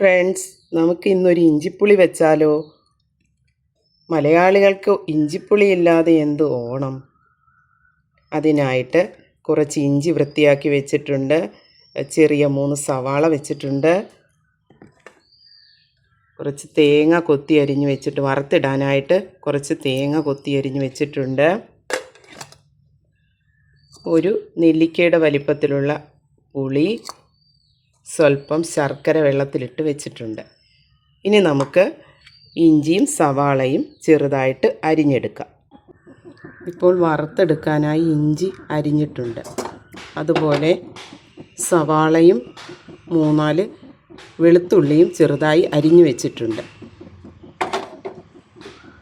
Friends, നമുക്ക് ഇന്നൊരു ഇഞ്ചിപ്പുളി വെച്ചാലോ? മലയാളികൾക്ക് ഇഞ്ചിപ്പുളി ഇല്ലാതെ എന്ത് ഓണം. അതിനായിട്ട് കുറച്ച് ഇഞ്ചി വൃത്തിയാക്കി വെച്ചിട്ടുണ്ട്, ചെറിയ 3 സവാള വെച്ചിട്ടുണ്ട്, കുറച്ച് തേങ്ങ കൊത്തി അരിഞ്ഞ് വെച്ചിട്ട് വറുത്തിടാനായിട്ട് കുറച്ച് തേങ്ങ കൊത്തി അരിഞ്ഞ് വെച്ചിട്ടുണ്ട്, ഒരു നെല്ലിക്കയുടെ വലിപ്പത്തിലുള്ള പുളി, സ്വല്പം ശർക്കര വെള്ളത്തിലിട്ട് വെച്ചിട്ടുണ്ട്. ഇനി നമുക്ക് ഇഞ്ചിയും സവാളയും ചെറുതായിട്ട് അരിഞ്ഞെടുക്കാം. ഇപ്പോൾ വറുത്തെടുക്കാനായി ഇഞ്ചി അരിഞ്ഞിട്ടുണ്ട്, അതുപോലെ സവാളയും 3-4 വെളുത്തുള്ളിയും ചെറുതായി അരിഞ്ഞു വെച്ചിട്ടുണ്ട്.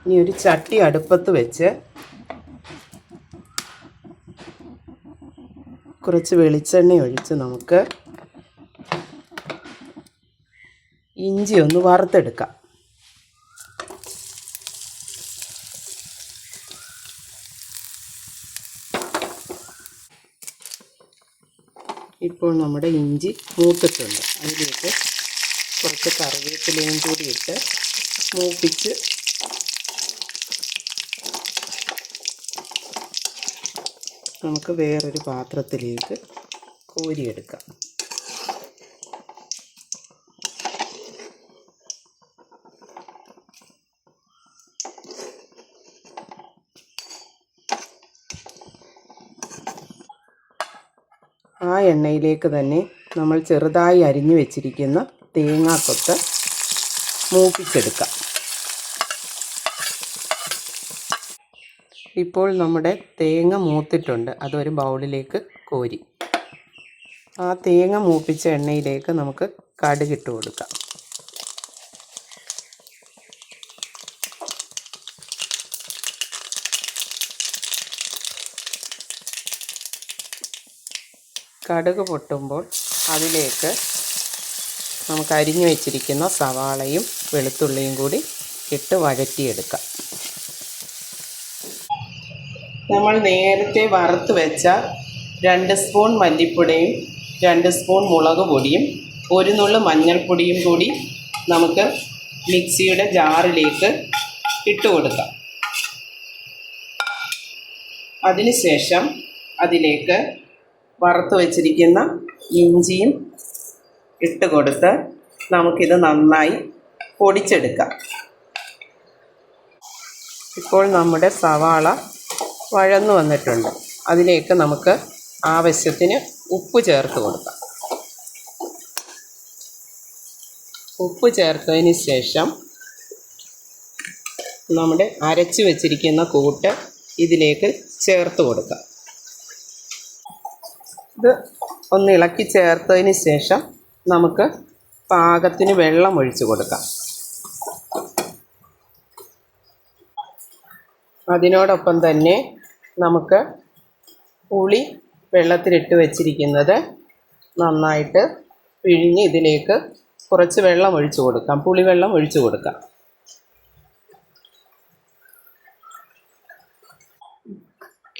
ഇനി ഒരു ചട്ടി അടുപ്പത്ത് വെച്ച് കുറച്ച് വെളിച്ചെണ്ണ ഒഴിച്ച് നമുക്ക് ഇഞ്ചി ഒന്ന് വറുത്തെടുക്കാം. ഇപ്പോൾ നമ്മുടെ ഇഞ്ചി മൂത്തിട്ടുണ്ട്. അതിലേക്ക് കുറച്ച് കറിവേപ്പിലയും കൂടി ഇട്ട് മൂപ്പിച്ച് നമുക്ക് വേറൊരു പാത്രത്തിലേക്ക് കോരിയെടുക്കാം. ആ എണ്ണയിലേക്ക് തന്നെ നമ്മൾ ചെറുതായി അരിഞ്ഞു വെച്ചിരിക്കുന്ന തേങ്ങാക്കൊത്ത് മൂപ്പിച്ചെടുക്കാം. ഇപ്പോൾ നമ്മുടെ തേങ്ങ മൂത്തിട്ടുണ്ട്, അതൊരു ബൗളിലേക്ക് കോരി ആ തേങ്ങ മൂപ്പിച്ച എണ്ണയിലേക്ക് നമുക്ക് കടുകിട്ട് കൊടുക്കാം. കടുക് പൊട്ടുമ്പോൾ അതിലേക്ക് നമുക്ക് അരിഞ്ഞു വെച്ചിരിക്കുന്ന സവാളയും വെളുത്തുള്ളിയും കൂടി ഇട്ട് വഴറ്റിയെടുക്കാം. നമ്മൾ നേരത്തെ വറുത്ത് വെച്ച 2 സ്പൂൺ മല്ലിപ്പൊടിയും 2 സ്പൂൺ മുളക് പൊടിയും 1 നുള്ളു മഞ്ഞൾപ്പൊടിയും കൂടി നമുക്ക് മിക്സിയുടെ ജാറിലേക്ക് ഇട്ട് കൊടുക്കാം. അതിനുശേഷം അതിലേക്ക് വറുത്ത് വെച്ചിരിക്കുന്ന ഇഞ്ചിയും ഇട്ട് കൊടുത്ത് നമുക്കിത് നന്നായി പൊടിച്ചെടുക്കാം. ഇപ്പോൾ നമ്മുടെ സവാള വഴന്നു വന്നിട്ടുണ്ട്. അതിലേക്ക് നമുക്ക് ആവശ്യത്തിന് ഉപ്പ് ചേർത്ത് കൊടുക്കാം. ഉപ്പ് ചേർത്തതിന് ശേഷം നമ്മുടെ അരച്ച് വെച്ചിരിക്കുന്ന കൂട്ട് ഇതിലേക്ക് ചേർത്ത് കൊടുക്കാം. ഇത് ഒന്ന് ഇളക്കി ചേർത്തതിന് ശേഷം നമുക്ക് പാകത്തിന് വെള്ളം ഒഴിച്ച് കൊടുക്കാം. അതിനോടൊപ്പം തന്നെ നമുക്ക് പുളി വെള്ളത്തിലിട്ട് വെച്ചിരിക്കുന്നത് നന്നായിട്ട് പിഴിഞ്ഞ് ഇതിലേക്ക് കുറച്ച് വെള്ളം ഒഴിച്ച് കൊടുക്കാം, പുളിവെള്ളം ഒഴിച്ച് കൊടുക്കാം.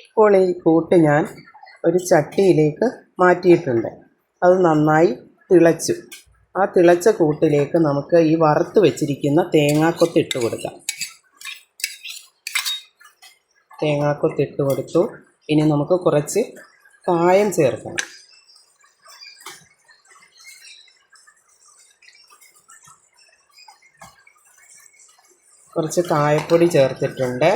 ഇപ്പോൾ ഈ കൂട്ട് ഞാൻ ഒരു ചട്ടിയിലേക്ക് മാറ്റിയിട്ടുണ്ട്. അത് നന്നായി തിളച്ചു. ആ തിളച്ച കൂട്ടിലേക്ക് നമുക്ക് ഈ വറുത്ത് വെച്ചിരിക്കുന്ന തേങ്ങാക്കൊത്ത് ഇട്ട് കൊടുക്കാം. തേങ്ങാക്കൊത്ത് ഇട്ട് കൊടുത്തു. ഇനി നമുക്ക് കുറച്ച് കായം ചേർക്കണം. കുറച്ച് കായപ്പൊടി ചേർത്തിട്ടുണ്ട്.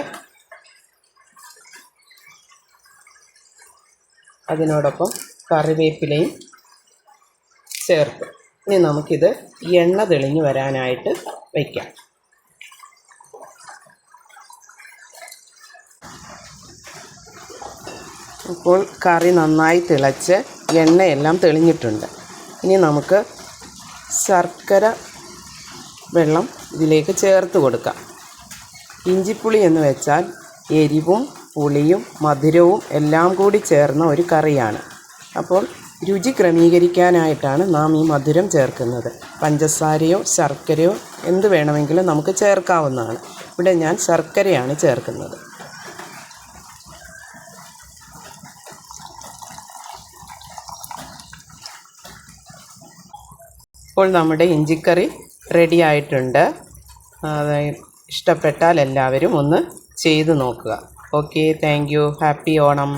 അതിനോടൊപ്പം കറിവേപ്പിലയും ചേർത്ത് ഇനി നമുക്കിത് എണ്ണ തെളിഞ്ഞ് വരാനായിട്ട് വയ്ക്കാം. ഇപ്പോൾ കറി നന്നായി തിളച്ച് എണ്ണയെല്ലാം തെളിഞ്ഞിട്ടുണ്ട്. ഇനി നമുക്ക് ശർക്കര വെള്ളം ഇതിലേക്ക് ചേർത്ത് കൊടുക്കാം. ഇഞ്ചിപ്പുളി എന്ന് വെച്ചാൽ എരിവും പുളിയും മധുരവും എല്ലാം കൂടി ചേർന്ന ഒരു കറിയാണ്. അപ്പോൾ രുചി ക്രമീകരിക്കാനായിട്ടാണ് നാം ഈ മധുരം ചേർക്കുന്നത്. പഞ്ചസാരയോ ശർക്കരയോ എന്ത് വേണമെങ്കിലും നമുക്ക് ചേർക്കാവുന്നതാണ്. ഇവിടെ ഞാൻ ശർക്കരയാണ് ചേർക്കുന്നത്. ഇപ്പോൾ നമ്മുടെ ഇഞ്ചിക്കറി റെഡി ആയിട്ടുണ്ട്. അത് ഇഷ്ടപ്പെട്ടാൽ എല്ലാവരും ഒന്ന് ചെയ്ത് നോക്കുക. Okay, thank you. Happy Onam.